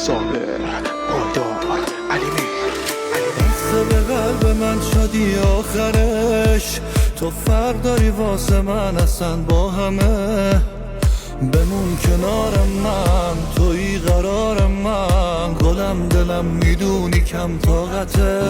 صابر پایدار علیمی بسته به قلب من شدی آخرش، تو فرق داری واسه من اصلا با همه. بمون کنار من، توی قرار من، گلم دلم میدونی کم طاقته.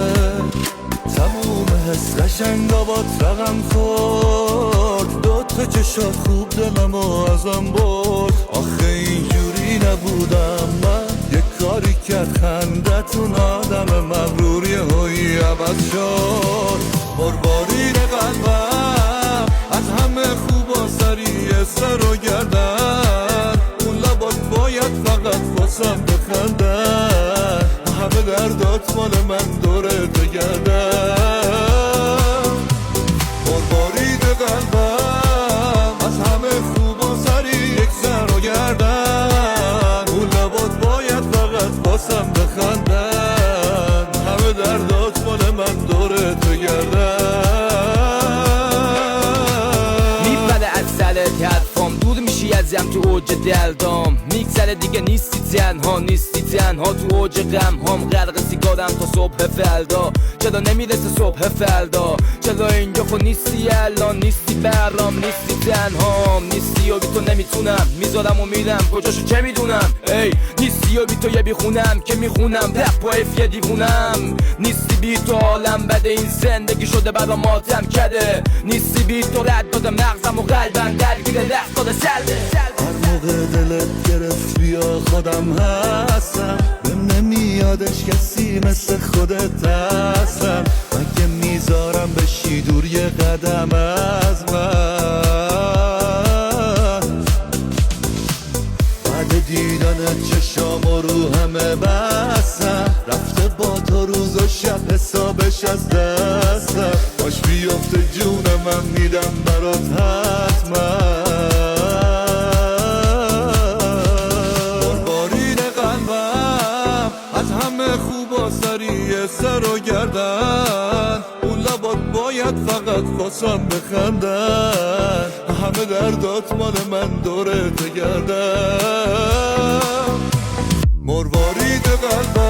تموم حس قشنگا با رقم خورد، دوتا چشات خوب دلمو ازم برد. آخه اینجوری نبودم من، یه کاری کرد خندتون آدم مغروری هایی عوض شد. بربارین قلبم از همه خوبا سریع سر و گردن، اون لبات باید فقط واسم بخندن. همه دردات مال من دورت بگردن. بربارین قلبم از همه خوبا سریع سر و گردن، اون لبات باید فقط واسم بخندن. همه دردات مال من دورت بگردن. حرفام دور میشی ازم تو اوج دلدام، میگذره دیگه نیستی تنها تو اوج غم هام. غرق سیگارم تا صبح فردا، چرا نمیرسه صبح فردا؟ چرا اینجا خود نیستی الان؟ نیستی برام، نیستی تنهام، نیستی و بی تو نمیتونم، میذارم و میرم کجاشو چه میدونم. ای نیستی و بی تو یه بیخونم که میخونم رپ پای یه دیوونم. نیستی بی تو عالم بده، این زندگی شده برام ماتم کده. نیستی بی تو رد داده مغزم و قلبم درگیره دست داده سلده. هر موقع دلت گرفت بیا خودم هستم، بهم نمیادش کسی مثل خودت هستم. من که میذارم بشی دور یه قدم از من، بعد دیدن چشام و رو همه بستم. رفته با تو روز و شب حسابش از دستم. باش بیافته جون من میدم برات حتما. بربارین قلبم از همه خوبا سریع سر و گردن، اون لبات باید فقط واسم بخندن. همه دردات مال من دورت بگردن. مروارید قلبم